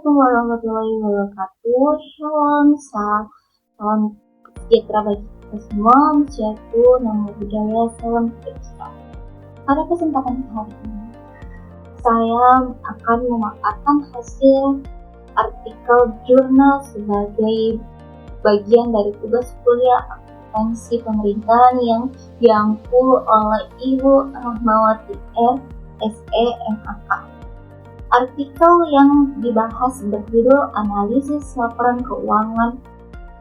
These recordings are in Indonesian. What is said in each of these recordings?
Assalamualaikum warahmatullahi wabarakatuh. Salam sejahtera bagi kita semua. Shalom, namo buddhaya, salam kebajikan. Pada kesempatan hari ini, saya akan memaparkan hasil artikel jurnal sebagai bagian dari tugas kuliah akuntansi pemerintahan yang diampu oleh Ibu Rahmawati R. SE MAK. Artikel yang dibahas berjudul Analisis Laporan Keuangan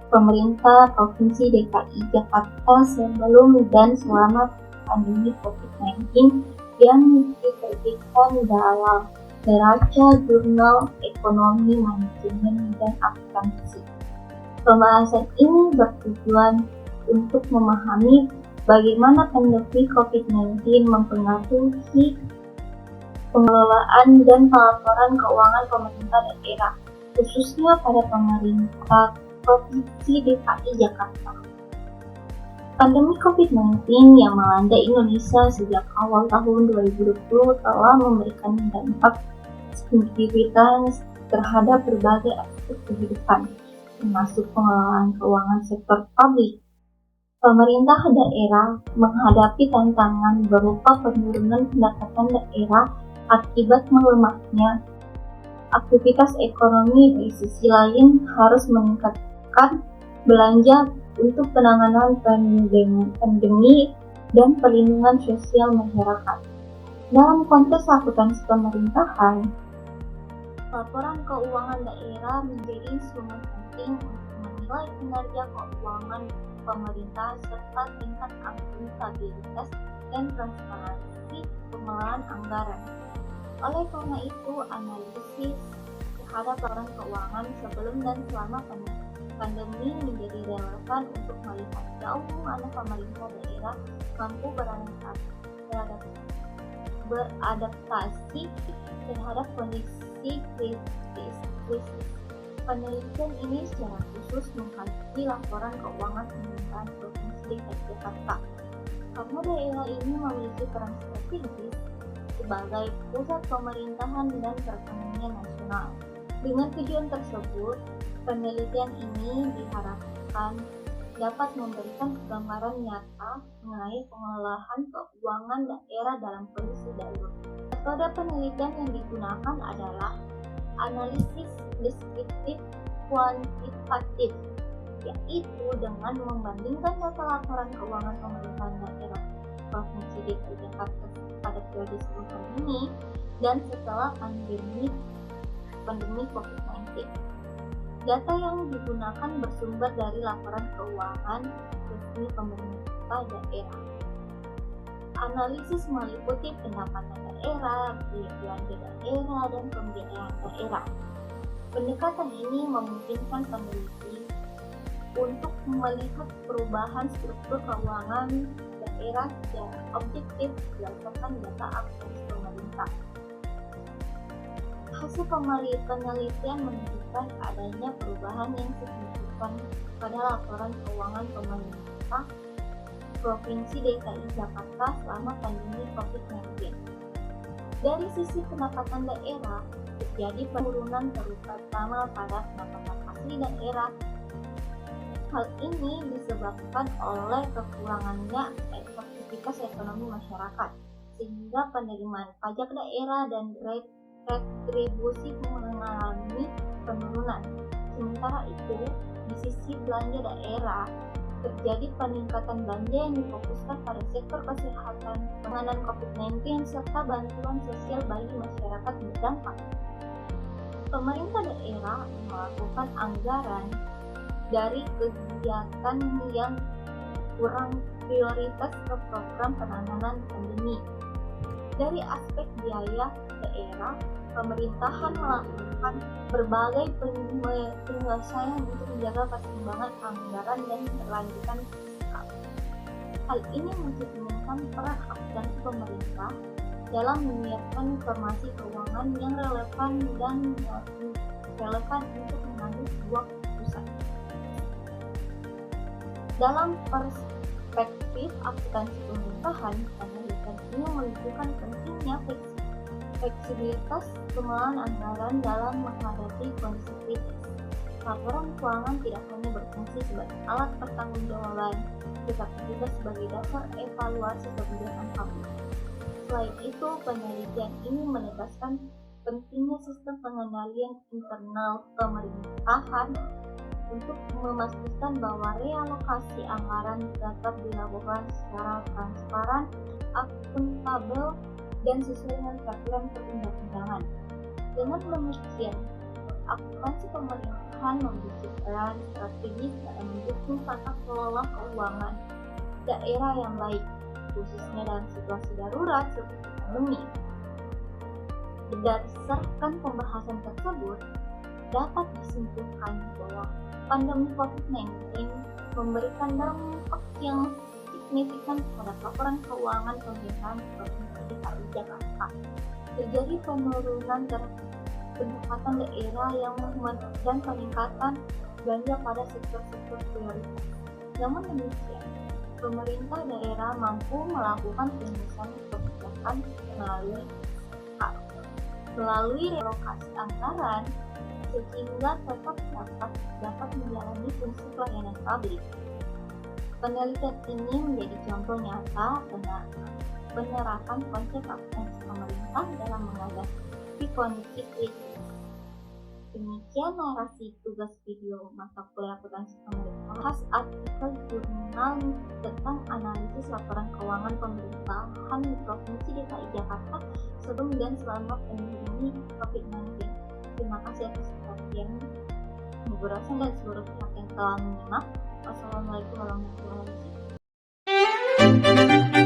Pemerintah Provinsi DKI Jakarta sebelum dan selama pandemi COVID-19 yang diterbitkan dalam neraca Jurnal Ekonomi Manajemen dan Akuntansi. Pembahasan ini bertujuan untuk memahami bagaimana pandemi COVID-19 mempengaruhi pengelolaan dan pelaporan keuangan pemerintah daerah, khususnya pada pemerintah Provinsi DKI Jakarta. Pandemi COVID-19 yang melanda Indonesia sejak awal tahun 2020 telah memberikan dampak signifikan terhadap berbagai aspek kehidupan, termasuk pengelolaan keuangan sektor publik. Pemerintah daerah menghadapi tantangan berupa penurunan pendapatan daerah akibat melemahnya aktivitas ekonomi. Di sisi lain harus meningkatkan belanja untuk penanganan pandemi dan perlindungan sosial masyarakat. Dalam konteks akuntansi pemerintahan, laporan keuangan daerah menjadi instrumen penting untuk menilai kinerja keuangan pemerintah serta tingkat akuntabilitas dan transparansi pengelolaan anggaran. Oleh karena itu, analisis terhadap laporan keuangan sebelum dan selama pandemi menjadi relevan untuk melihat jauh mana pemerintah daerah mampu beradaptasi terhadap kondisi krisis. Penelitian ini secara khusus mengkaji laporan keuangan pemerintahan Provinsi DKI Jakarta, karena daerah ini memiliki peran strategis sebagai pusat pemerintahan dan perekonomian nasional. Dengan tujuan tersebut, penelitian ini diharapkan dapat memberikan gambaran nyata mengenai pengelolaan keuangan daerah dalam kondisi darurat. Metode penelitian yang digunakan adalah analisis deskriptif kuantitatif, yaitu dengan membandingkan data laporan keuangan pemerintahan daerah Provinsi DKI Jakarta pada periode sebelum ini dan setelah pandemi COVID-19. Data yang digunakan bersumber dari laporan keuangan resmi pemerintah daerah. Analisis meliputi pendapatan daerah, biaya belanja daerah, dan pembiayaan daerah. Pendekatan ini memungkinkan peneliti untuk melihat perubahan struktur keuangan daerah secara objektif berdasarkan data akuntansi pemerintah. Hasil penelitian menunjukkan adanya perubahan yang signifikan pada laporan keuangan pemerintah Provinsi DKI Jakarta selama pandemi COVID-19. Dari sisi pendapatan daerah, terjadi penurunan terutama pada pendapatan asli daerah. Hal ini disebabkan oleh kekurangannya aktivitas ekonomi masyarakat, sehingga penerimaan pajak daerah dan retribusi mengalami penurunan. Sementara itu, di sisi belanja daerah, terjadi peningkatan belanja yang difokuskan pada sektor kesehatan, penanganan COVID-19, serta bantuan sosial bagi masyarakat terdampak. Pemerintah daerah melakukan anggaran dari kegiatan yang kurang prioritas ke program penanganan pandemi. Dari aspek biaya daerah, pemerintahan melakukan berbagai penyelesaian untuk menjaga keseimbangan anggaran dan keberlanjutan fiskal. Hal ini mencerminkan peran akuntansi pemerintah dalam menyiapkan informasi keuangan yang relevan untuk mengambil sebuah keputusan. Dalam perspektif akuntansi pemerintahan, penelitian ini menunjukkan pentingnya Fleksibilitas pengelolaan anggaran dalam menghadapi kondisi kritis. Laporan keuangan tidak hanya berfungsi sebagai alat pertanggungjawaban, tetapi juga sebagai dasar evaluasi kebijakan publik. Selain itu, penelitian ini menegaskan pentingnya sistem pengendalian internal pemerintahan untuk memastikan bahwa realokasi anggaran tetap dilakukan secara transparan, akuntabel, dan sesuai dengan peraturan perundang-undangan. Dengan demikian, akuntansi pemerintahan memiliki peran strategis dalam mendukung tata kelola keuangan daerah yang baik, khususnya dalam situasi darurat seperti pandemi. Berdasarkan pembahasan tersebut, dapat disimpulkan bahwa pandemi COVID-19 memberikan dampak yang signifikan terhadap laporan keuangan pemerintahan Provinsi DKI Jakarta. Terjadi penurunan pendapatan daerah dan peningkatan belanja pada sektor-sektor prioritas. Namun demikian, pemerintah daerah mampu melakukan penyelesaian kebijakan melalui relokasi anggaran sehingga tetap dapat menjalani fungsi pelayanan publik. Penelitian ini menjadi contoh nyata penerapan konsep akuntansi pemerintah dalam menghadapi kondisi kritis. Demikian narasi tugas video mata kuliah akuntansi pemerintah khas artikel jurnal tentang analisis laporan keuangan pemerintahan di Provinsi DKI Jakarta sebelum dan selama pandemi COVID-19. Terima kasih atas perhatian Bu dosen dan seluruh pihak yang telah menyimak. Wassalamualaikum warahmatullahi wabarakatuh.